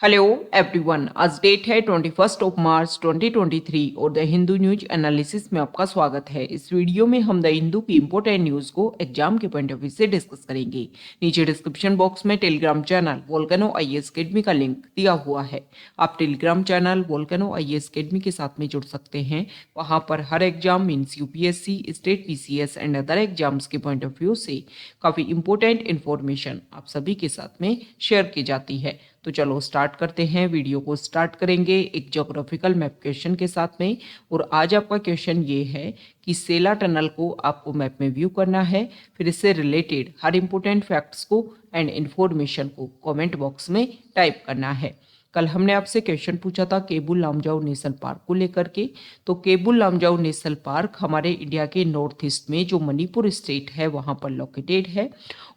Hello everyone, आज date है 21 मार्च 2023 और द हिंदू न्यूज एनालिसिस में आपका स्वागत है। इस वीडियो में हम द हिंदू की इंपोर्टेंट न्यूज को एग्जाम के पॉइंट ऑफ व्यू से डिस्कस करेंगे। नीचे डिस्क्रिप्शन बॉक्स में Telegram channel Volcano IAS academy का लिंक दिया हुआ है। आप Telegram channel Volcano IAS academy के साथ में जुड़ सकते हैं। वहां पर हर exam means UPSC, state PCS and other exams के पॉइंट ऑफ व्यू से काफी इंपोर्टेंट इन्फॉर्मेशन आप सभी के साथ में शेयर की जाती है। तो चलो स्टार्ट करते हैं। वीडियो को स्टार्ट करेंगे एक ज्योग्राफिकल मैप क्वेश्चन के साथ में। और आज आपका क्वेश्चन ये है कि सेला टनल को आपको मैप में व्यू करना है, फिर इससे रिलेटेड हर इंपॉर्टेंट फैक्ट्स को एंड इंफॉर्मेशन को कमेंट बॉक्स में टाइप करना है। कल हमने आपसे क्वेश्चन पूछा था केबुल लामजाओ नेशनल पार्क को लेकर के। तो केबुल लामजाओ नेशनल पार्क हमारे इंडिया के नॉर्थ ईस्ट में जो मणिपुर स्टेट है वहां पर लोकेटेड है।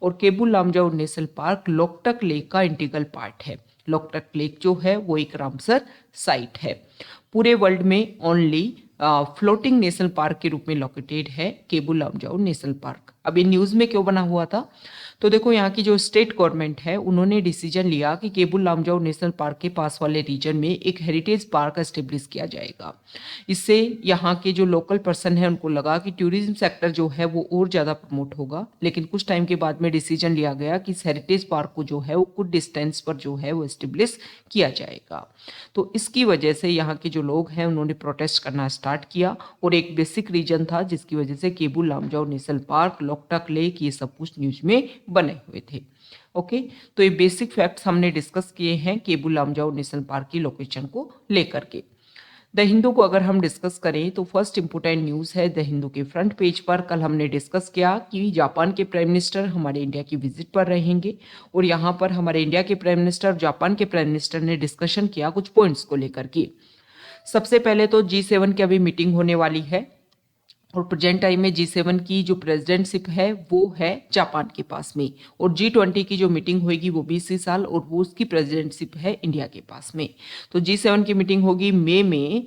और Keibul Lamjao national park Loktak lake का इंटीग्रल पार्ट है। लोकटक लेक जो है वो एक रामसर साइट है। पूरे वर्ल्ड में ओनली फ्लोटिंग नेशनल पार्क के रूप में लोकेटेड है केबुल लामजाओ नेशनल पार्क। अब ये न्यूज़ में क्यों बना हुआ था? तो देखो, यहाँ की जो स्टेट गवर्नमेंट है उन्होंने डिसीजन लिया कि केबुल लामजाओ नेशनल पार्क के पास वाले रीजन में एक हेरिटेज पार्क एस्टेब्लिश किया जाएगा। इससे यहाँ के जो लोकल पर्सन है उनको लगा कि टूरिज्म सेक्टर जो है वो और ज़्यादा प्रमोट होगा। लेकिन कुछ टाइम के बाद में डिसीजन लिया गया कि इस हेरिटेज पार्क को जो है वो कुछ डिस्टेंस पर जो है वो एस्टेब्लिश किया जाएगा। तो इसकी वजह से यहाँ के जो लोग हैं उन्होंने प्रोटेस्ट करना स्टार्ट किया। और एक बेसिक रीजन था जिसकी वजह से Keibul Lamjao national park, Loktak lake, ये सब कुछ न्यूज में बने हुए थे। ओके, तो ये बेसिक फैक्ट्स हमने डिस्कस किए हैं केबुल लामजाओ नेशनल पार्क की लोकेशन को लेकर के। द हिंदू को अगर हम डिस्कस करें तो फर्स्ट इंपोर्टेंट न्यूज़ है द हिंदू के फ्रंट पेज पर। कल हमने डिस्कस किया कि जापान के प्राइम मिनिस्टर हमारे इंडिया की विजिट पर रहेंगे। और यहाँ पर हमारे इंडिया के प्राइम मिनिस्टर, जापान के प्राइम मिनिस्टर ने डिस्कशन किया कुछ पॉइंट्स को लेकर के। सबसे पहले तो G7 की अभी मीटिंग होने वाली है। और प्रेजेंट टाइम में G7 की जो प्रेसिडेंटशिप है वो है जापान के पास में। और G20 की जो मीटिंग होगी वो 20 साल और वो उसकी प्रेसिडेंटशिप है इंडिया के पास में। तो G7 की मीटिंग होगी मई में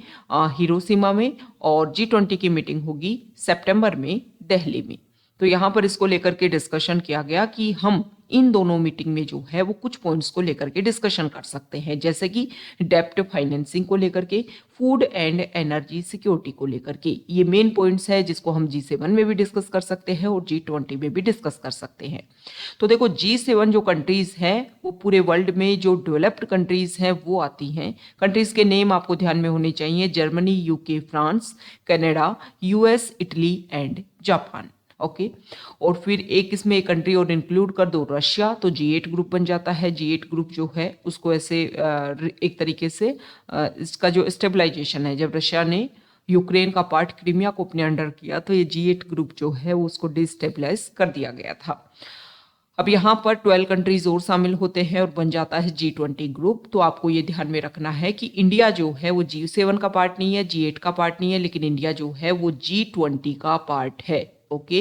हिरोशिमा में, और G20 की मीटिंग होगी सितंबर में दिल्ली में। तो यहाँ पर इसको लेकर के डिस्कशन किया गया कि हम इन दोनों मीटिंग में जो है वो कुछ पॉइंट्स को लेकर के डिस्कशन कर सकते हैं, जैसे कि डेप्ट फाइनेंसिंग को लेकर के, फूड एंड एनर्जी सिक्योरिटी को लेकर के। ये मेन पॉइंट्स है जिसको हम G7 में भी डिस्कस कर सकते हैं और G20 में भी डिस्कस कर सकते हैं। तो देखो, G7 जो कंट्रीज हैं वो पूरे वर्ल्ड में जो डेवलप्ड कंट्रीज हैं वो आती हैं। कंट्रीज के नेम आपको ध्यान में होने चाहिए: Germany, UK, France, Canada, US, Italy and Japan. Okay, और फिर एक इसमें एक कंट्री और इंक्लूड कर दो, रशिया, तो G8 ग्रुप बन जाता है। G8 ग्रुप जो है उसको ऐसे एक तरीके से इसका जो स्टेबलाइजेशन है, जब रशिया ने यूक्रेन का पार्ट क्रीमिया को अपने अंडर किया तो ये G8 ग्रुप जो है वो उसको डिस्टेबलाइज कर दिया गया था। अब यहाँ पर 12 कंट्रीज और शामिल होते हैं और बन जाता है G20 ग्रुप। तो आपको ये ध्यान में रखना है कि इंडिया जो है वो G7 का पार्ट नहीं है, G8 का पार्ट नहीं है, लेकिन इंडिया जो है वो G20 का पार्ट है। ओके,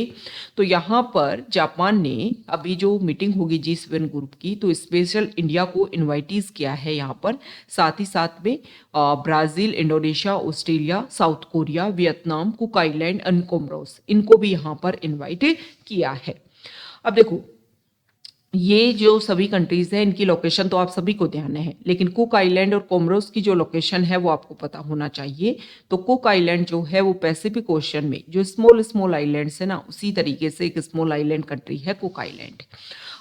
तो यहाँ पर जापान ने अभी जो मीटिंग होगी G7 ग्रुप की तो स्पेशल इंडिया को इनवाइटीज किया है यहाँ पर। साथ ही साथ में Brazil, Indonesia, Australia, south Korea, Vietnam, cook island and Comoros, इनको भी यहाँ पर इन्वाइट किया है। अब देखो, ये जो सभी कंट्रीज हैं इनकी लोकेशन तो आप सभी को ध्यान है, लेकिन कुक आइलैंड और कोमोरोस की जो लोकेशन है वो आपको पता होना चाहिए। तो कुक आइलैंड जो है वो पैसिफिक ओशन में जो स्मॉल स्मॉल आइलैंड्स है ना, उसी तरीके से एक स्मॉल आइलैंड कंट्री है कुक आइलैंड।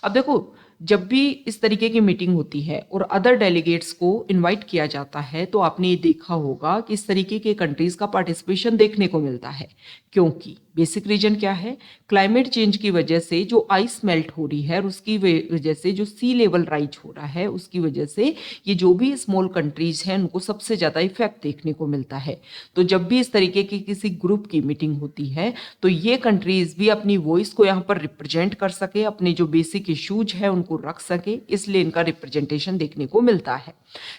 अब देखो, जब भी इस तरीके की मीटिंग होती है और अदर डेलीगेट्स को इनवाइट किया जाता है तो आपने ये देखा होगा कि इस तरीके के कंट्रीज का पार्टिसिपेशन देखने को मिलता है। क्योंकि बेसिक रीजन क्या है? क्लाइमेट चेंज की वजह से जो आइस मेल्ट हो रही है और उसकी वजह से जो सी लेवल राइज हो रहा है, उसकी वजह से ये जो भी स्मॉल कंट्रीज हैं उनको सबसे ज़्यादा इफेक्ट देखने को मिलता है। तो जब भी इस तरीके की किसी ग्रुप की मीटिंग होती है तो ये कंट्रीज भी अपनी वॉइस को यहाँ पर रिप्रेजेंट कर सके, अपने जो बेसिक इश्यूज है उनको रख सके, इसलिए इनका रिप्रेजेंटेशन देखने को मिलता है।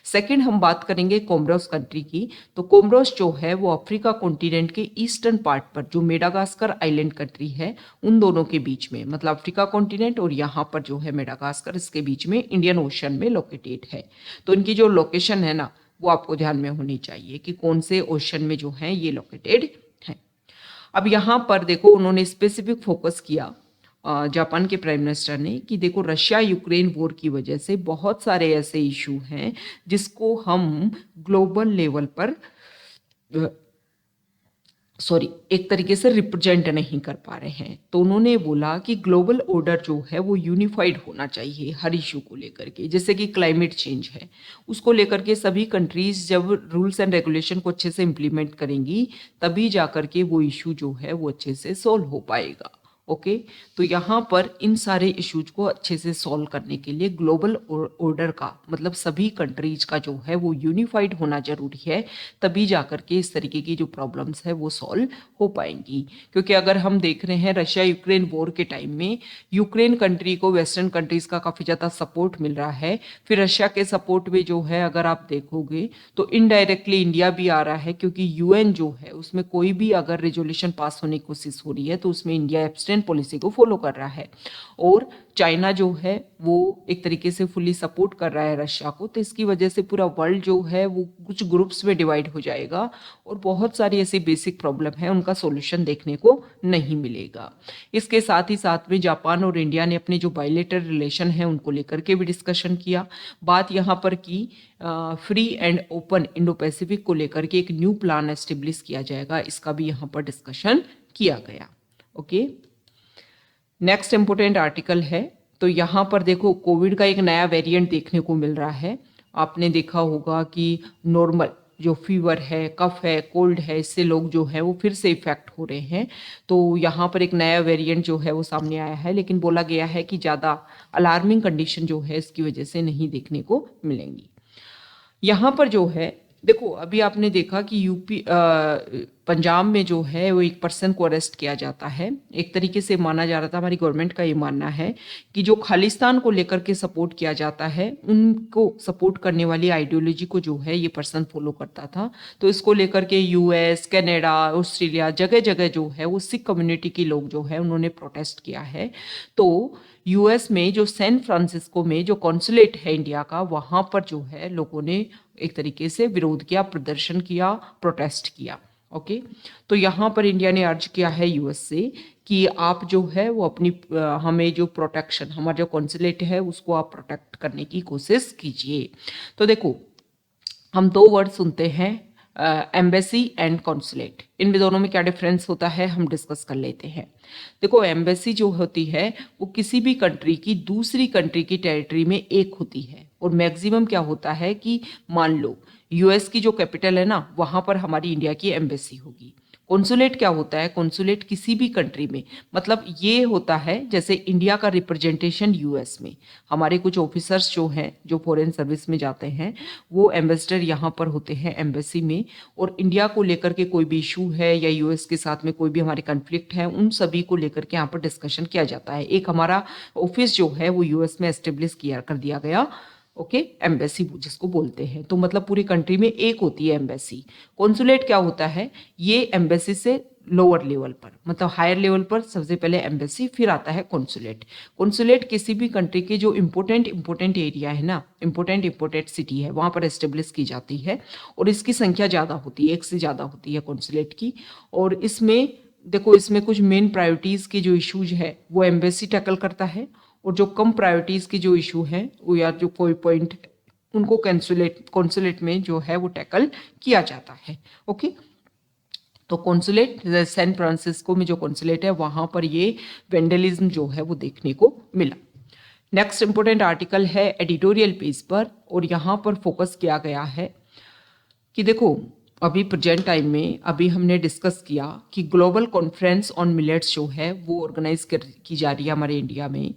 सेकेंड, हम बात करेंगे कोमोरोस कंट्री की। तो कोमोरोस जो है वो अफ्रीका कॉन्टिनेंट के ईस्टर्न पार्ट पर जो मेडागास्कर आइलैंड कंट्री है उन दोनों के बीच में, मतलब अफ्रीका कॉन्टिनेंट और यहाँ पर जो है मेडागास्कर, इसके बीच में इंडियन ओशन में लोकेटेड है। तो इनकी जो लोकेशन है ना वो आपको ध्यान में होनी चाहिए कि कौन से ओशन में जो है ये लोकेटेड है। अब यहाँ पर देखो, उन्होंने स्पेसिफिक फोकस किया जापान के प्राइम मिनिस्टर ने कि देखो रशिया यूक्रेन वॉर की वजह से बहुत सारे ऐसे इशू हैं जिसको हम ग्लोबल लेवल पर एक तरीके से रिप्रेजेंट नहीं कर पा रहे हैं। तो उन्होंने बोला कि ग्लोबल ऑर्डर जो है वो यूनिफाइड होना चाहिए हर इशू को लेकर के, जैसे कि क्लाइमेट चेंज है उसको लेकर के सभी कंट्रीज जब रूल्स एंड रेगुलेशन को अच्छे से इम्प्लीमेंट करेंगी तभी जा कर के वो इशू जो है वो अच्छे से सॉल्व हो पाएगा। ओके तो यहाँ पर इन सारे इश्यूज को अच्छे से सॉल्व करने के लिए ग्लोबल ऑर्डर का मतलब सभी कंट्रीज का जो है वो यूनिफाइड होना जरूरी है, तभी जाकर के इस तरीके की जो प्रॉब्लम्स है वो सॉल्व हो पाएंगी। क्योंकि अगर हम देख रहे हैं रशिया यूक्रेन वॉर के टाइम में यूक्रेन कंट्री को वेस्टर्न कंट्रीज का काफ़ी ज़्यादा सपोर्ट मिल रहा है, फिर रशिया के सपोर्ट में जो है अगर आप देखोगे तो इनडायरेक्टली इंडिया भी आ रहा है, क्योंकि यूएन जो है उसमें कोई भी अगर रेजोल्यूशन पास होने की कोशिश हो रही है तो उसमें इंडिया एब्सटेंट पॉलिसी को फॉलो कर रहा है, और चाइना जो है वो एक तरीके से फुली सपोर्ट कर रहा है रशिया को। तो इसकी वजह से पूरा वर्ल्ड जो है वो कुछ ग्रुप्स में डिवाइड हो जाएगा और बहुत सारी ऐसी बेसिक प्रॉब्लम है उनका सॉल्यूशन देखने को नहीं मिलेगा। इसके साथ ही साथ में जापान और इंडिया ने अपने जो बायलेटरल रिलेशन है उनको लेकर के भी डिस्कशन किया। बात यहाँ पर की free and open Indo Pacific को लेकर के एक न्यू प्लान एस्टेब्लिश किया जाएगा, इसका भी यहाँ पर डिस्कशन किया गया। ओके नेक्स्ट इंपोर्टेंट आर्टिकल है, तो यहाँ पर देखो कोविड का एक नया वेरिएंट देखने को मिल रहा है। आपने देखा होगा कि नॉर्मल जो फीवर है, कफ है, कोल्ड है, इससे लोग जो है वो फिर से इफेक्ट हो रहे हैं। तो यहाँ पर एक नया वेरिएंट जो है वो सामने आया है, लेकिन बोला गया है कि ज़्यादा अलार्मिंग कंडीशन जो है इसकी वजह से नहीं देखने को मिलेंगी। यहाँ पर जो है देखो अभी आपने देखा कि यूपी पंजाब में जो है वो एक पर्सन को अरेस्ट किया जाता है। एक तरीके से माना जा रहा था, हमारी गवर्नमेंट का ये मानना है कि जो खालिस्तान को लेकर के सपोर्ट किया जाता है उनको सपोर्ट करने वाली आइडियोलॉजी को जो है ये पर्सन फॉलो करता था। तो इसको लेकर के यूएस, कनाडा, ऑस्ट्रेलिया जगह जगह जो है वो सिख कम्युनिटी के लोग जो है उन्होंने प्रोटेस्ट किया है। तो यूएस में जो सैन फ्रांसिस्को में जो कॉन्सुलेट है इंडिया का, वहाँ पर जो है लोगों ने एक तरीके से विरोध किया, प्रदर्शन किया, प्रोटेस्ट किया। ओके तो यहाँ पर इंडिया ने अर्ज किया है यूएस से कि आप जो है वो अपनी हमें जो प्रोटेक्शन, हमारा जो कॉन्सुलेट है उसको आप प्रोटेक्ट करने की कोशिश कीजिए। तो देखो हम दो वर्ड सुनते हैं, एम्बेसी एंड कॉन्सुलेट। इन दोनों में क्या डिफरेंस होता है हम डिस्कस कर लेते हैं। देखो एम्बेसी जो होती है वो किसी भी कंट्री की दूसरी कंट्री की टेरिटरी में एक होती है, और मैक्सिमम क्या होता है कि मान लो यूएस की जो कैपिटल है ना वहाँ पर हमारी इंडिया की एम्बेसी होगी। कॉन्सुलेट क्या होता है, कॉन्सुलेट किसी भी कंट्री में, मतलब ये होता है जैसे इंडिया का रिप्रेजेंटेशन यूएस में, हमारे कुछ ऑफिसर्स जो हैं जो फॉरेन सर्विस में जाते हैं वो एम्बेसडर यहाँ पर होते हैं एम्बेसी में, और इंडिया को लेकर के कोई भी इशू है या यूएस के साथ में कोई भी हमारे कन्फ्लिक्ट है उन सभी को लेकर के यहाँ पर डिस्कशन किया जाता है। एक हमारा ऑफिस जो है वो यूएस में एस्टेब्लिश किया कर दिया गया। ओके एम्बेसी जिसको बोलते हैं, तो मतलब पूरी कंट्री में एक होती है एम्बेसी। कॉन्सुलेट क्या होता है, ये एम्बेसी से लोअर लेवल पर, मतलब हायर लेवल पर सबसे पहले एम्बेसी, फिर आता है कॉन्सुलेट। कॉन्सुलेट किसी भी कंट्री के जो इंपॉर्टेंट एरिया है ना, इंपॉर्टेंट सिटी है वहाँ पर एस्टेब्लिश की जाती है, और इसकी संख्या ज़्यादा होती है, एक से ज़्यादा होती है कॉन्सुलेट की। और इसमें देखो इसमें कुछ मेन प्रायोरिटीज़ के जो इशूज है वो एम्बेसी टैकल करता है, और जो कम प्रायोरिटीज़ की जो इशू हैं वो या जो कोई पॉइंट उनको कॉन्सुलेट में जो है वो टैकल किया जाता है। ओके तो कॉन्सुलेट सैन फ्रांसिस्को में जो कॉन्सुलेट है वहाँ पर ये वेंडलिज्म जो है वो देखने को मिला। नेक्स्ट इंपॉर्टेंट आर्टिकल है एडिटोरियल पेज पर, और यहाँ पर फोकस किया गया है कि देखो अभी प्रेजेंट टाइम में अभी हमने डिस्कस किया कि ग्लोबल कॉन्फ्रेंस ऑन मिलेट्स जो है वो ऑर्गेनाइज की जा रही है हमारे इंडिया में,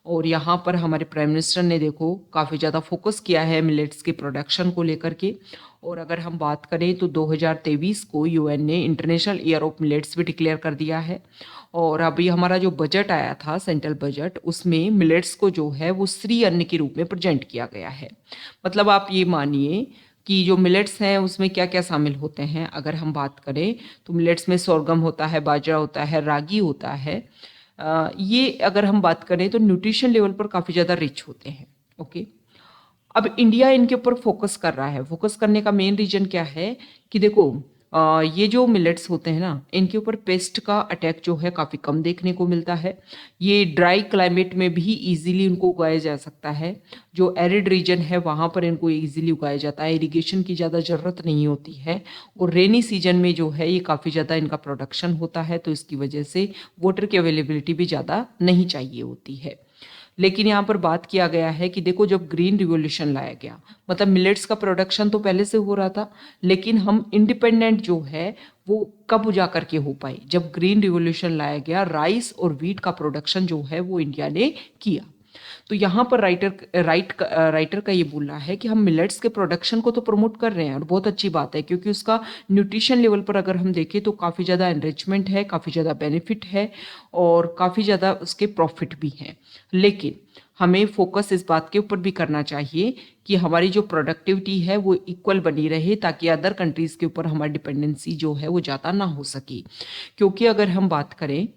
और यहाँ पर हमारे प्राइम मिनिस्टर ने देखो काफ़ी ज़्यादा फोकस किया है मिलेट्स के प्रोडक्शन को लेकर के। और अगर हम बात करें तो 2023 को यूएन ने इंटरनेशनल ईयर ऑफ मिलेट्स भी डिक्लेयर कर दिया है। और अभी हमारा जो बजट आया था सेंट्रल बजट, उसमें मिलेट्स को जो है वो श्री अन्न के रूप में प्रेजेंट किया गया है। मतलब आप ये मानिए कि जो मिलेट्स हैं उसमें क्या क्या शामिल होते हैं। अगर हम बात करें तो मिलेट्स में सोरगम होता है, बाजरा होता है, रागी होता है। ये अगर हम बात करें तो न्यूट्रिशन लेवल पर काफ़ी ज़्यादा रिच होते हैं। ओके अब इंडिया इनके ऊपर फोकस कर रहा है। फोकस करने का मेन रीजन क्या है कि देखो ये जो मिलेट्स होते हैं ना, इनके ऊपर पेस्ट का अटैक जो है काफ़ी कम देखने को मिलता है। ये ड्राई क्लाइमेट में भी इजीली इनको उगाया जा सकता है। जो एरिड रीजन है वहाँ पर इनको इजीली उगाया जाता है, इरिगेशन की ज़्यादा ज़रूरत नहीं होती है। और रेनी सीजन में जो है ये काफ़ी ज़्यादा इनका प्रोडक्शन होता है, तो इसकी वजह से वाटर की अवेलेबिलिटी भी ज़्यादा नहीं चाहिए होती है। लेकिन यहाँ पर बात किया गया है कि देखो, जब ग्रीन रिवॉल्यूशन लाया गया, मतलब मिलेट्स का प्रोडक्शन तो पहले से हो रहा था, लेकिन हम इंडिपेंडेंट जो है वो कब जा करके हो पाए, जब ग्रीन रिवॉल्यूशन लाया गया, राइस और व्हीट का प्रोडक्शन जो है वो इंडिया ने किया। तो यहाँ पर राइटर का ये बोलना है कि हम मिलेट्स के प्रोडक्शन को तो प्रमोट कर रहे हैं और बहुत अच्छी बात है, क्योंकि उसका न्यूट्रिशन लेवल पर अगर हम देखें तो काफ़ी ज़्यादा एनरिचमेंट है, काफ़ी ज़्यादा बेनिफिट है और काफ़ी ज़्यादा उसके प्रॉफिट भी हैं। लेकिन हमें फोकस इस बात के ऊपर भी करना चाहिए कि हमारी जो प्रोडक्टिविटी है वो इक्वल बनी रहे, ताकि अदर कंट्रीज़ के ऊपर हमारी डिपेंडेंसी जो है वो ज़्यादा ना हो सके। क्योंकि अगर हम बात करें,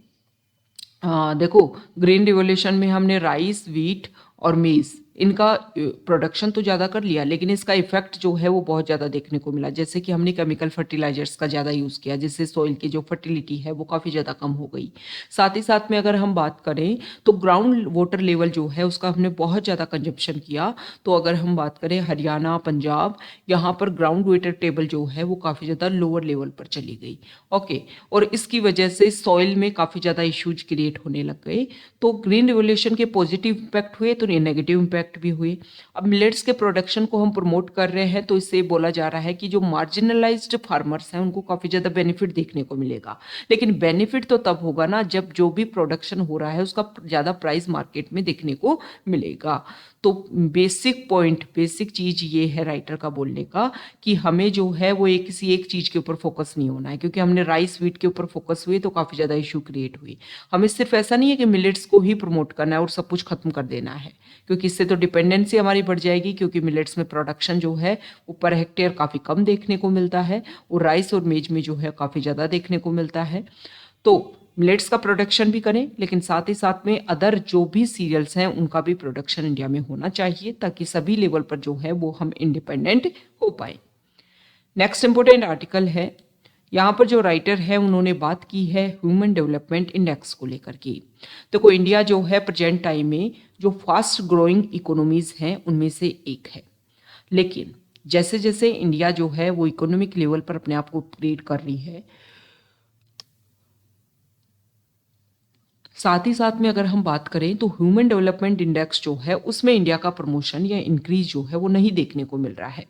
देखो, ग्रीन रिवॉल्यूशन में हमने राइस, व्हीट और मेज़ इनका प्रोडक्शन तो ज़्यादा कर लिया, लेकिन इसका इफेक्ट जो है वो बहुत ज़्यादा देखने को मिला। जैसे कि हमने केमिकल फर्टिलाइजर्स का ज़्यादा यूज़ किया, जिससे सॉइल की जो फर्टिलिटी है वो काफ़ी ज़्यादा कम हो गई। साथ ही साथ में अगर हम बात करें तो ग्राउंड वाटर लेवल जो है उसका हमने बहुत ज़्यादा कंजप्शन किया। तो अगर हम बात करें हरियाणा, पंजाब, यहाँ पर ग्राउंड वाटर टेबल जो है वो काफ़ी ज़्यादा लोअर लेवल पर चली गई। ओके, और इसकी वजह से सॉइल में काफ़ी ज़्यादा इश्यूज क्रिएट होने लग गए। तो ग्रीन रिवॉल्यूशन के पॉजिटिव इम्पैक्ट हुए तो नेगेटिव इम्पैक्ट भी हुए। अब मिलेट्स के प्रोडक्शन को हम प्रमोट कर रहे हैं, तो इससे बोला जा रहा है कि जो मार्जिनलाइज्ड फार्मर्स हैं उनको काफ़ी ज़्यादा बेनिफिट देखने को मिलेगा। लेकिन बेनिफिट तो तब होगा ना जब जो भी प्रोडक्शन हो रहा है उसका ज़्यादा प्राइस मार्केट में देखने को मिलेगा। तो बेसिक पॉइंट, बेसिक चीज़ ये है राइटर का बोलने का कि हमें जो है वो किसी एक चीज़ के ऊपर फोकस नहीं होना है, क्योंकि हमने राइस, व्हीट के ऊपर फोकस हुए तो काफ़ी ज़्यादा इशू क्रिएट हुई। हमें सिर्फ ऐसा नहीं है कि मिलेट्स को ही प्रमोट करना है और सब कुछ खत्म कर देना है, क्योंकि इससे तो डिपेंडेंसी हमारी बढ़ जाएगी, क्योंकि मिलेट्स में प्रोडक्शन जो है वो पर हेक्टेयर काफ़ी कम देखने को मिलता है और राइस और मेज में जो है काफ़ी ज़्यादा देखने को मिलता है। तो मिलेट्स का प्रोडक्शन भी करें, लेकिन साथ ही साथ में अदर जो भी सीरियल्स हैं उनका भी प्रोडक्शन इंडिया में होना चाहिए, ताकि सभी लेवल पर जो है वो हम इंडिपेंडेंट हो पाए। नेक्स्ट इंपोर्टेंट आर्टिकल है, यहाँ पर जो राइटर है उन्होंने बात की है ह्यूमन डेवलपमेंट इंडेक्स को लेकर के। देखो, इंडिया जो है प्रेजेंट टाइम में जो फास्ट ग्रोइंग इकोनॉमीज हैं उनमें से एक है। लेकिन जैसे जैसे इंडिया जो है वो इकोनॉमिक लेवल पर अपने आप को अपग्रेड कर रही है, साथ ही साथ में अगर हम बात करें तो ह्यूमन डेवलपमेंट इंडेक्स जो है उसमें इंडिया का प्रमोशन या इंक्रीज जो है वो नहीं देखने को मिल रहा है।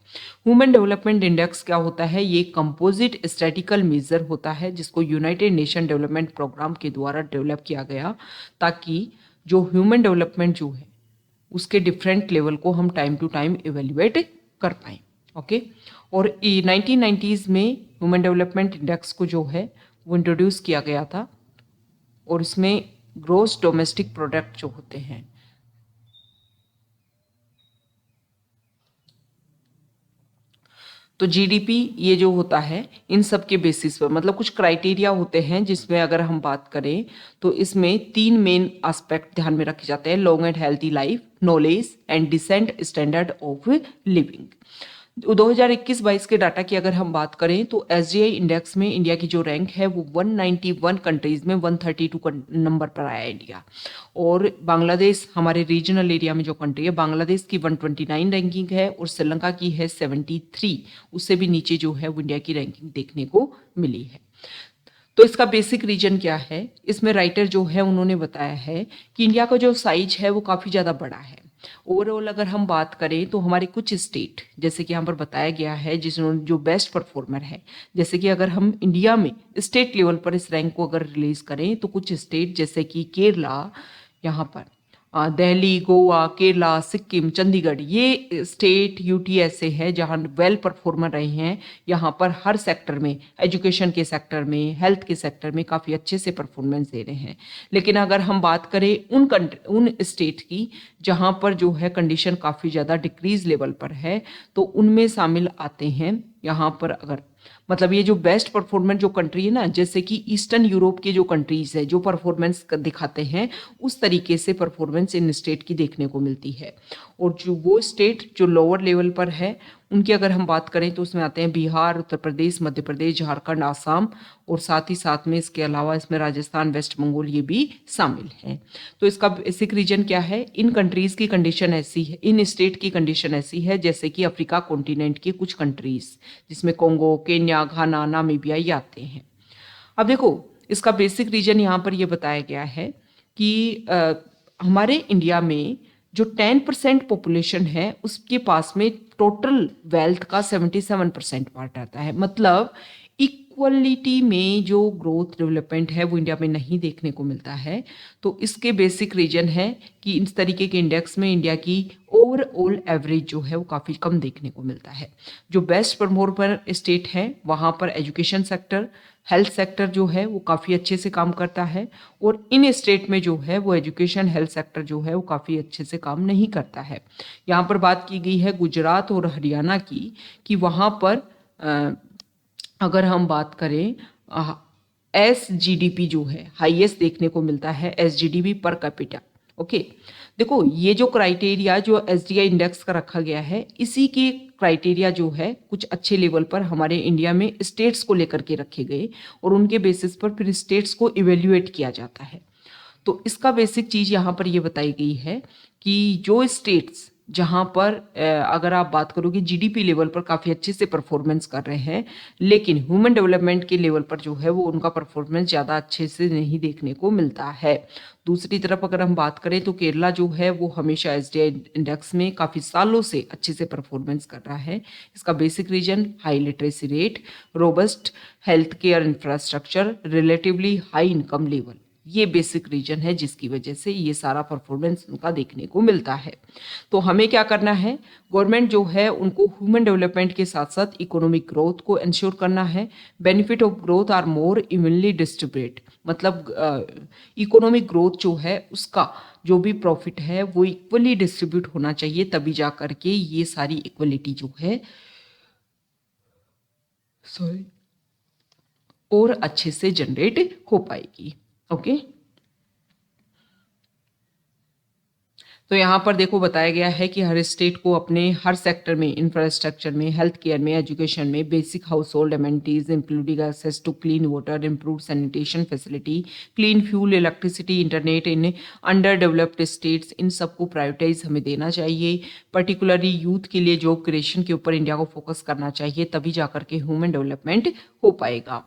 ह्यूमन डेवलपमेंट इंडेक्स क्या होता है? ये कंपोजिट स्टैटिकल मेजर होता है जिसको यूनाइटेड नेशन डेवलपमेंट प्रोग्राम के द्वारा डेवलप किया गया, ताकि जो ह्यूमन डेवलपमेंट जो है उसके डिफरेंट लेवल को हम टाइम टू टाइम इवेल्युएट कर पाएँ। ओके, और 1990s में ह्यूमन डेवलपमेंट इंडेक्स को जो है वो इंट्रोड्यूस किया गया था, और इसमें ग्रोस डोमेस्टिक प्रोडक्ट जो होते हैं, तो जीडीपी ये जो होता है इन सब के बेसिस पर, मतलब कुछ क्राइटेरिया होते हैं जिसमें अगर हम बात करें तो इसमें 3 मेन एस्पेक्ट ध्यान में रखे जाते हैं: long and healthy life, knowledge and decent standard of living. 2021-22 के डाटा की अगर हम बात करें तो एसजीआई इंडेक्स में इंडिया की जो रैंक है वो 191 कंट्रीज में 132 नंबर पर आया इंडिया। और बांग्लादेश, हमारे रीजनल एरिया में जो कंट्री है, बांग्लादेश की 129 रैंकिंग है और श्रीलंका की है 73, उससे भी नीचे जो है वो इंडिया की रैंकिंग देखने को मिली है। तो इसका बेसिक रीजन क्या है? इसमें राइटर जो है उन्होंने बताया है कि इंडिया का जो साइज है वो काफ़ी ज़्यादा बड़ा है। ओवरऑल अगर हम बात करें तो हमारे कुछ स्टेट, जैसे कि यहाँ पर बताया गया है जिसमें जो बेस्ट परफॉर्मर है, जैसे कि अगर हम इंडिया में स्टेट लेवल पर इस रैंक को अगर रिलीज करें तो कुछ स्टेट जैसे कि केरला, यहाँ पर दिल्ली, गोवा, केरला, सिक्किम, चंडीगढ़, ये स्टेट यूटी ऐसे है जहाँ वेल परफॉर्मर रहे हैं। यहाँ पर हर सेक्टर में, एजुकेशन के सेक्टर में, हेल्थ के सेक्टर में काफ़ी अच्छे से परफॉर्मेंस दे रहे हैं। लेकिन अगर हम बात करें उन स्टेट की जहाँ पर जो है कंडीशन काफ़ी ज़्यादा डिक्रीज लेवल पर है, तो उनमें शामिल आते हैं यहाँ पर, अगर मतलब ये जो बेस्ट परफॉर्मेंस जो कंट्री है ना, जैसे कि ईस्टर्न यूरोप के जो कंट्रीज है जो परफॉर्मेंस दिखाते हैं उस तरीके से परफॉर्मेंस इन स्टेट की देखने को मिलती है। और जो वो स्टेट जो लोअर लेवल पर है उनकी अगर हम बात करें तो उसमें आते हैं बिहार, उत्तर प्रदेश, मध्य प्रदेश, झारखंड, आसाम और साथ ही साथ में इसके अलावा इसमें राजस्थान, वेस्ट बंगाल ये भी शामिल हैं। तो इसका बेसिक रीजन क्या है? इन कंट्रीज की कंडीशन ऐसी है, इन स्टेट की कंडीशन ऐसी है जैसे कि अफ्रीका कॉन्टिनेंट की कुछ कंट्रीज जिसमें कोंगो, केन्या, घाना, नामीबिया ये आते हैं। अब देखो इसका बेसिक रीजन यहाँ पर ये बताया गया है कि हमारे इंडिया में जो 10% पॉपुलेशन है उसके पास में टोटल वेल्थ का 77% पार्ट आता है। मतलब इक्वलिटी में जो ग्रोथ डेवलपमेंट है वो इंडिया में नहीं देखने को मिलता है। तो इसके बेसिक रीजन है कि इस तरीके के इंडेक्स में इंडिया की ओवरऑल एवरेज जो है वो काफ़ी कम देखने को मिलता है। जो बेस्ट परफॉर्मर स्टेट है वहाँ पर एजुकेशन सेक्टर, हेल्थ सेक्टर जो है वो काफ़ी अच्छे से काम करता है, और इन स्टेट में जो है वो एजुकेशन हेल्थ सेक्टर जो है वो काफ़ी अच्छे से काम नहीं करता है। यहाँ पर बात की गई है गुजरात और हरियाणा की कि वहाँ पर अगर हम बात करें SGDP जो है हाईएस्ट देखने को मिलता है, SGDP पर कैपिटा। ओके, देखो ये जो क्राइटेरिया जो SDI इंडेक्स का रखा गया है इसी के क्राइटेरिया जो है कुछ अच्छे लेवल पर हमारे इंडिया में स्टेट्स को लेकर के रखे गए और उनके बेसिस पर फिर स्टेट्स को इवेल्युएट किया जाता है। तो इसका बेसिक चीज़ यहाँ पर ये बताई गई है कि जो स्टेट्स जहाँ पर अगर आप बात करोगे GDP लेवल पर काफ़ी अच्छे से परफॉर्मेंस कर रहे हैं, लेकिन ह्यूमन डेवलपमेंट के लेवल पर जो है वो उनका परफॉर्मेंस ज़्यादा अच्छे से नहीं देखने को मिलता है। दूसरी तरफ अगर हम बात करें तो केरला जो है वो हमेशा SDI इंडेक्स में काफ़ी सालों से अच्छे से परफॉर्मेंस कर रहा है। इसका basic reason high literacy rate, robust health care infrastructure, relatively high income level, ये बेसिक रीजन है जिसकी वजह से ये सारा परफॉर्मेंस उनका देखने को मिलता है। तो हमें क्या करना है? गवर्नमेंट जो है उनको ह्यूमन डेवलपमेंट के साथ साथ इकोनॉमिक ग्रोथ को इंश्योर करना है। Benefit of growth are more evenly distribute, मतलब इकोनॉमिक ग्रोथ जो है उसका जो भी प्रॉफिट है वो इक्वली डिस्ट्रीब्यूट होना चाहिए, तभी जा करके ये सारी इक्वलिटी जो है और अच्छे से जनरेट हो पाएगी। ओके, तो यहाँ पर देखो बताया गया है कि हर स्टेट को अपने हर सेक्टर में, इंफ्रास्ट्रक्चर में, हेल्थ केयर में, एजुकेशन में, basic household amenities including access to clean water, improve sanitation facility, clean fuel, electricity, internet in underdeveloped states, इन सबको प्रायोरिटाइज हमें देना चाहिए। पर्टिकुलरली यूथ के लिए जॉब क्रिएशन के ऊपर इंडिया को फोकस करना चाहिए, तभी जाकर के ह्यूमन डेवलपमेंट हो पाएगा।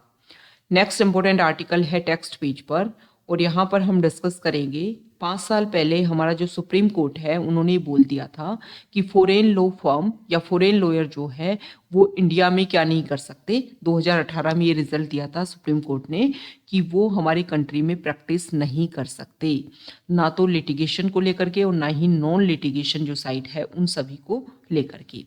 नेक्स्ट इंपॉर्टेंट आर्टिकल है टेक्स्ट पेज पर, और यहाँ पर हम डिस्कस करेंगे 5 साल पहले हमारा जो सुप्रीम कोर्ट है उन्होंने बोल दिया था कि फॉरेन लॉ फर्म या फॉरेन लॉयर जो है वो इंडिया में क्या नहीं कर सकते। 2018 में ये रिजल्ट दिया था सुप्रीम कोर्ट ने कि वो हमारी कंट्री में प्रैक्टिस नहीं कर सकते, ना तो लिटिगेशन को लेकर के और ना ही नॉन लिटिगेशन जो साइड है उन सभी को लेकर के।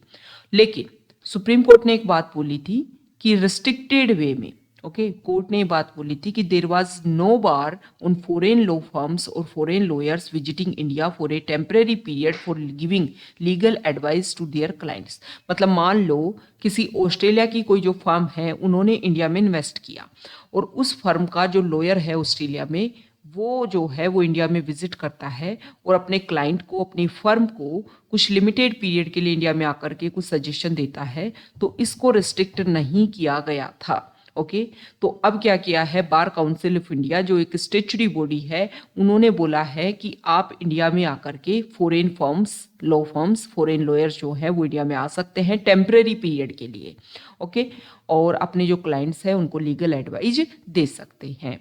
लेकिन सुप्रीम कोर्ट ने एक बात बोली थी कि रिस्ट्रिक्टेड वे में, ओके, कोर्ट ने बात बोली थी कि there was no bar on foreign law firms और foreign lawyers visiting India for a temporary period for giving legal advice to their clients. मतलब मान लो किसी ऑस्ट्रेलिया की कोई जो फर्म है उन्होंने इंडिया में इन्वेस्ट किया और उस फर्म का जो लॉयर है ऑस्ट्रेलिया में वो जो है वो इंडिया में विजिट करता है और अपने क्लाइंट को, अपनी फर्म को कुछ लिमिटेड पीरियड के लिए इंडिया में आकर के कुछ सजेशन देता है, तो इसको रिस्ट्रिक्ट नहीं किया गया था। ओके, तो अब क्या किया है बार काउंसिल ऑफ इंडिया जो एक स्टैट्यूटरी बॉडी है, उन्होंने बोला है कि आप इंडिया में आकर के foreign firms, law firms, foreign lawyers जो है वो इंडिया में आ सकते हैं टेम्परेरी पीरियड के लिए। ओके, और अपने जो क्लाइंट्स हैं उनको लीगल एडवाइज दे सकते हैं।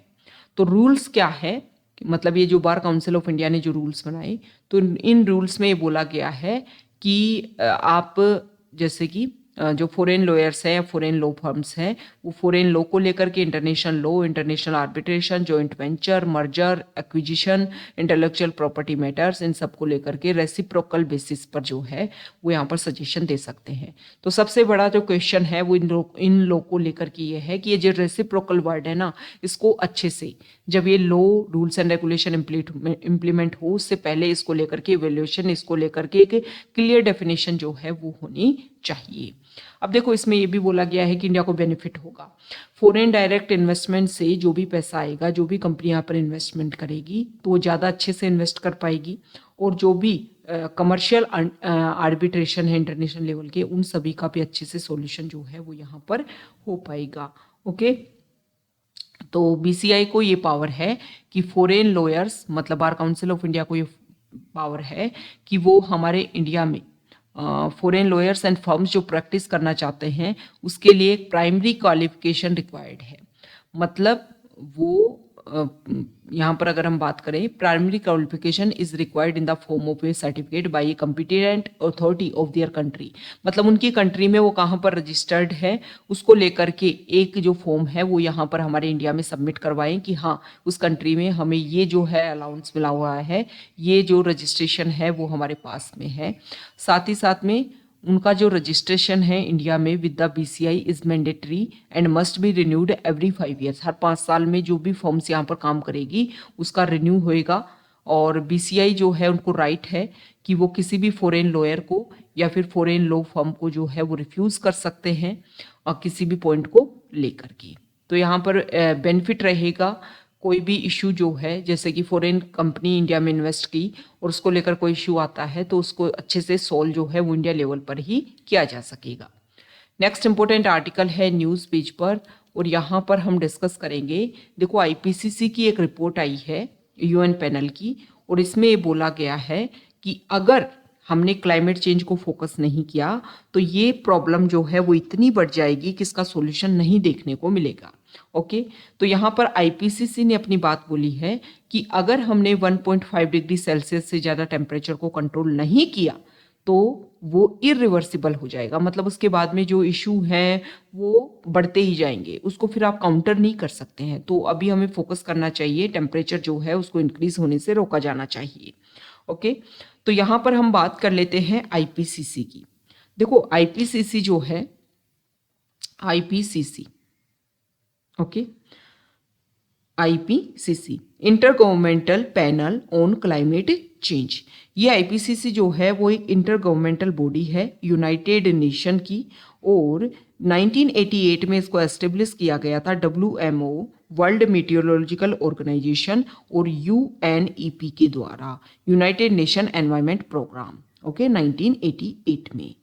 तो रूल्स क्या है, मतलब ये जो बार काउंसिल ऑफ इंडिया ने जो रूल्स बनाए, तो इन रूल्स में ये बोला गया है कि आप जैसे कि जो फॉरेन लॉयर्स हैं, फॉरेन लॉ फर्म्स हैं, वो फॉरेन लॉ को लेकर के international law, international arbitration, joint venture, merger, acquisition, intellectual property matters, इन सब को लेकर के रेसिप्रोकल बेसिस पर जो है वो यहाँ पर सजेशन दे सकते हैं। तो सबसे बड़ा जो क्वेश्चन है वो इन लॉ को लेकर के ये है कि ये जो रेसिप्रोकल वर्ड है ना, इसको अच्छे से जब ये law, rules and regulation implement हो उससे पहले इसको लेकर के इवेल्युएशन, इसको लेकर के एक क्लियर डेफिनेशन जो है वो होनी चाहिए। अब देखो इसमें ये भी बोला गया है कि इंडिया को बेनिफिट होगा फॉरेन डायरेक्ट इन्वेस्टमेंट से। जो भी पैसा आएगा, जो भी कंपनी यहाँ पर इन्वेस्टमेंट करेगी तो वो ज़्यादा अच्छे से इन्वेस्ट कर पाएगी, और जो भी कमर्शियल आर्बिट्रेशन है इंटरनेशनल लेवल के, उन सभी का भी अच्छे से सॉल्यूशन जो है वो यहाँ पर हो पाएगा। ओके, तो बीसीआई को ये पावर है कि फॉरेन लॉयर्स, मतलब बार काउंसिल ऑफ इंडिया को ये पावर है कि वो हमारे इंडिया में फॉरेन लॉयर्स एंड फर्म्स जो प्रैक्टिस करना चाहते हैं उसके लिए एक प्राइमरी क्वालिफिकेशन रिक्वायर्ड है। मतलब वो यहाँ पर अगर हम बात करें, primary qualification is required in the form of A certificate bye a competent authority of their country. मतलब उनकी कंट्री में वो कहाँ पर रजिस्टर्ड है उसको लेकर के एक जो फॉर्म है वो यहाँ पर हमारे इंडिया में सबमिट करवाएं कि हाँ उस कंट्री में हमें ये जो है अलाउंस मिला हुआ है, ये जो रजिस्ट्रेशन है वो हमारे पास में है। साथ ही साथ में उनका जो रजिस्ट्रेशन है इंडिया में with the BCI is mandatory and must be renewed every 5 years. हर 5 साल में जो भी फॉर्म्स यहाँ पर काम करेगी उसका रिन्यू होएगा। और बीसीआई जो है उनको राइट है कि वो किसी भी फॉरेन लॉयर को या फिर फॉरेन लॉ फर्म को जो है वो रिफ्यूज़ कर सकते हैं और किसी भी पॉइंट को लेकर के। तो यहाँ पर बेनिफिट रहेगा, कोई भी इशू जो है जैसे कि फॉरेन कंपनी इंडिया में इन्वेस्ट की और उसको लेकर कोई इशू आता है तो उसको अच्छे से सॉल्व जो है वो इंडिया लेवल पर ही किया जा सकेगा। नेक्स्ट इंपॉर्टेंट आर्टिकल है न्यूज़ पेज पर, और यहाँ पर हम डिस्कस करेंगे। देखो आईपीसीसी की एक रिपोर्ट आई है यूएन पैनल की, और इसमें ये बोला गया है कि अगर हमने क्लाइमेट चेंज को फोकस नहीं किया तो ये प्रॉब्लम जो है वो इतनी बढ़ जाएगी कि इसका सॉल्यूशन नहीं देखने को मिलेगा। ओके, तो यहाँ पर आईपीसीसी ने अपनी बात बोली है कि अगर हमने 1.5 डिग्री सेल्सियस से ज़्यादा टेम्परेचर को कंट्रोल नहीं किया तो वो इरिवर्सिबल हो जाएगा। मतलब उसके बाद में जो इशू हैं वो बढ़ते ही जाएंगे, उसको फिर आप काउंटर नहीं कर सकते हैं। तो अभी हमें फोकस करना चाहिए, टेम्परेचर जो है उसको इंक्रीज होने से रोका जाना चाहिए। ओके, तो यहाँ पर हम बात कर लेते हैं आईपीसीसी की। देखो आईपीसीसी जो है, IPCC, okay, IPCC intergovernmental panel on climate change. ये आईपीसीसी जो है वो एक इंटर गवर्नमेंटल बॉडी है यूनाइटेड नेशन की, और 1988 में इसको एस्टेब्लिश किया गया था डब्ल्यूएमओ, वर्ल्ड मीटियोरोलॉजिकल ऑर्गेनाइजेशन, और यूएनईपी के द्वारा, United Nation Environment Programme. Okay, 1988 में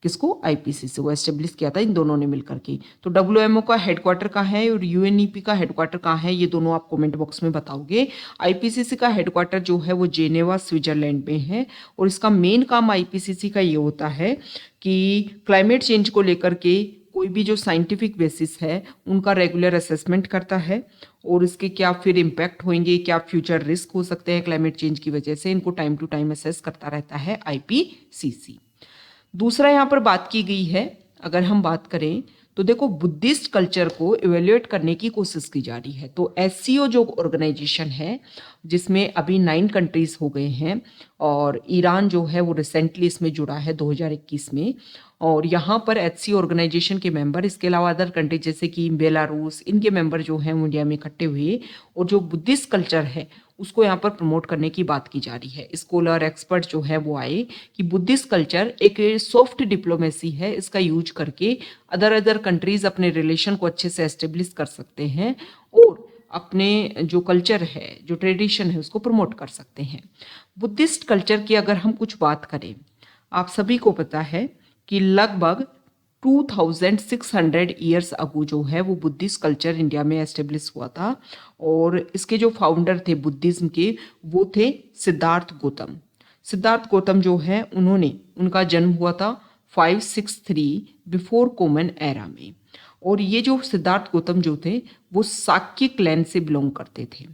किसको, आईपीसीसी को एस्टेब्लिश किया था इन दोनों ने मिलकर के। तो डब्ल्यूएमओ का हेडक्वार्टर कहाँ है और यूएनईपी का हेडक्वार्टर कहाँ है, ये दोनों आप कमेंट बॉक्स में बताओगे। आईपीसीसी का हेडक्वार्टर जो है वो जेनेवा स्विट्जरलैंड में है, और इसका मेन काम आईपीसीसी का ये होता है कि क्लाइमेट चेंज को लेकर के कोई भी जो साइंटिफिक बेसिस है उनका रेगुलर असेसमेंट करता है, और इसके क्या फिर इम्पैक्ट होंगे, क्या फ्यूचर रिस्क हो सकते हैं क्लाइमेट चेंज की वजह से, इनको टाइम टू टाइम असेस करता रहता है आईपीसीसी। दूसरा यहाँ पर बात की गई है, अगर हम बात करें तो देखो बुद्धिस्ट कल्चर को इवेल्युएट करने की कोशिश की जा रही है। तो एससीओ जो ऑर्गेनाइजेशन है जिसमें अभी 9 कंट्रीज हो गए हैं, और ईरान जो है वो रिसेंटली इसमें जुड़ा है 2021 में, और यहाँ पर एचसीओ ऑर्गेनाइजेशन के मेंबर, इसके अलावा अदर कंट्री जैसे कि बेलारूस, इनके मेंबर जो हैं इंडिया में इकट्ठे हुए, और जो बुद्धिस्ट कल्चर है उसको यहाँ पर प्रमोट करने की बात की जा रही है। स्कॉलर एक्सपर्ट जो है वो आए कि बुद्धिस्ट कल्चर एक सॉफ्ट डिप्लोमेसी है, इसका यूज करके अदर कंट्रीज अपने रिलेशन को अच्छे से एस्टेब्लिश कर सकते हैं और अपने जो कल्चर है, जो ट्रेडिशन है, उसको प्रमोट कर सकते हैं। बुद्धिस्ट कल्चर की अगर हम कुछ बात करें, आप सभी को पता है कि लगभग 2600 ईयर्स अगो जो है वो बुद्धिस्ट कल्चर इंडिया में एस्टेब्लिश हुआ था, और इसके जो फाउंडर थे बुद्धिज्म के वो थे सिद्धार्थ गौतम। सिद्धार्थ गौतम जो है उनका जन्म हुआ था 563 बिफोर कॉमन एरा में, और ये जो सिद्धार्थ गौतम जो थे वो साक्य क्लैन से बिलोंग करते थे,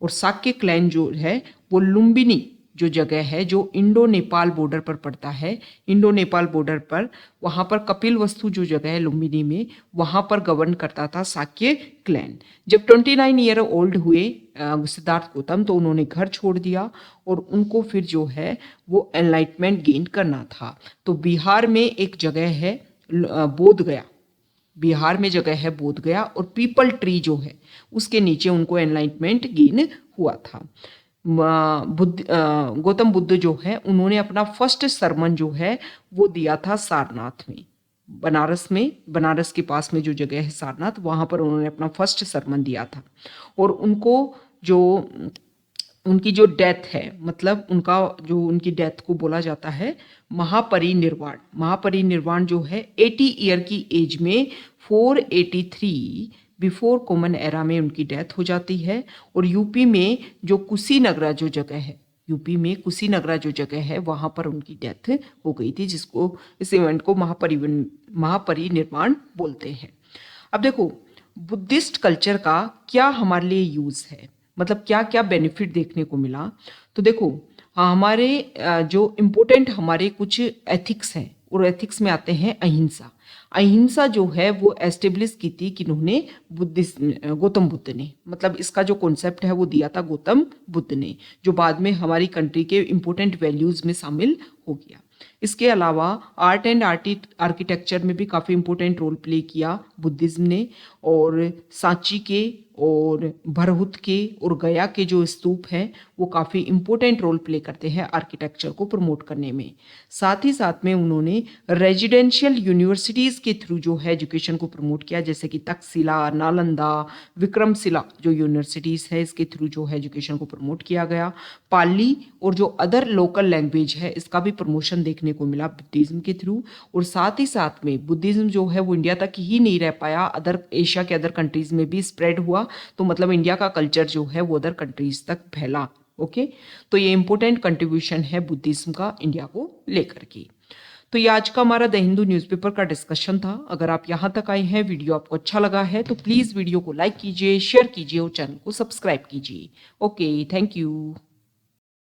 और साक्य क्लैन जो है वो लुम्बिनी जो जगह है जो इंडो नेपाल बॉर्डर पर पड़ता है, इंडो नेपाल बॉर्डर पर, वहाँ पर कपिल वस्तु जो जगह है लुम्बिनी में, वहाँ पर गवर्न करता था साक्य क्लैन। जब 29 ईयर ओल्ड हुए सिद्धार्थ गौतम तो उन्होंने घर छोड़ दिया, और उनको फिर जो है वो एनलाइटमेंट गेन करना था। तो बिहार में एक जगह है बोध गया, बिहार में जगह है बोध गया, और पीपल ट्री जो है उसके नीचे उनको एनलाइटमेंट गेन हुआ था। गौतम बुद्ध जो है उन्होंने अपना फर्स्ट सरमन जो है वो दिया था सारनाथ में, बनारस में, बनारस के पास में जो जगह है सारनाथ, वहाँ पर उन्होंने अपना फर्स्ट सरमन दिया था। और उनको जो उनकी जो डेथ है, मतलब उनका जो उनकी डेथ को बोला जाता है महापरिनिर्वाण। महापरिनिर्वाण जो है 80 ईयर की एज में 483 बिफोर कॉमन एरा में उनकी डेथ हो जाती है। और यूपी में जो कुशीनगरा जो जगह है, यूपी में कुशीनगरा जो जगह है वहां पर उनकी डेथ हो गई थी, जिसको इस इवेंट को महापरिनिर्वाण बोलते हैं। अब देखो, बुद्धिस्ट कल्चर का क्या हमारे लिए यूज है, मतलब क्या क्या बेनिफिट देखने को मिला। तो देखो, हाँ, हमारे जो इम्पोर्टेंट हमारे कुछ एथिक्स हैं, और एथिक्स में आते हैं अहिंसा। अहिंसा जो है वो एस्टेब्लिश की थी किन्होंने, बुद्धिस्ट गौतम बुद्ध ने। मतलब इसका जो कॉन्सेप्ट है वो दिया था गौतम बुद्ध ने, जो बाद में हमारी कंट्री के इम्पोर्टेंट वैल्यूज में शामिल हो गया। इसके अलावा आर्ट एंड आर्किटेक्चर में भी काफ़ी इंपॉर्टेंट रोल प्ले किया बुद्धिज्म ने। और सांची के और भरहुत के और गया के जो स्तूप हैं वो काफ़ी इंपॉर्टेंट रोल प्ले करते हैं आर्किटेक्चर को प्रमोट करने में। साथ ही साथ में उन्होंने रेजिडेंशियल यूनिवर्सिटीज़ के थ्रू जो है एजुकेशन को प्रमोट किया, जैसे कि तक्षशिला, नालंदा, विक्रमशिला जो यूनिवर्सिटीज़ है, इसके थ्रू जो है एजुकेशन को प्रमोट किया गया। पाली और जो अदर लोकल लैंग्वेज है इसका भी प्रमोशन देखने को मिला बुद्धिज्म के थ्रू। और साथ ही साथ में बुद्धिज्म जो है वो इंडिया तक ही नहीं रह पाया, अदर एशिया के अदर कंट्रीज में भी स्प्रेड हुआ। तो मतलब इंडिया का कल्चर जो है वो अदर कंट्रीज तक फैला। ओके, तो ये इंपॉर्टेंट कंट्रीब्यूशन है बुद्धिज्म का इंडिया को लेकर के। तो ये आज का हमारा द हिंदू न्यूज़पेपर का डिस्कशन था। अगर आप यहाँ तक आए हैं, वीडियो आपको अच्छा लगा है तो प्लीज़ वीडियो को लाइक कीजिए, शेयर कीजिए और चैनल को सब्सक्राइब कीजिए। Okay, thank you.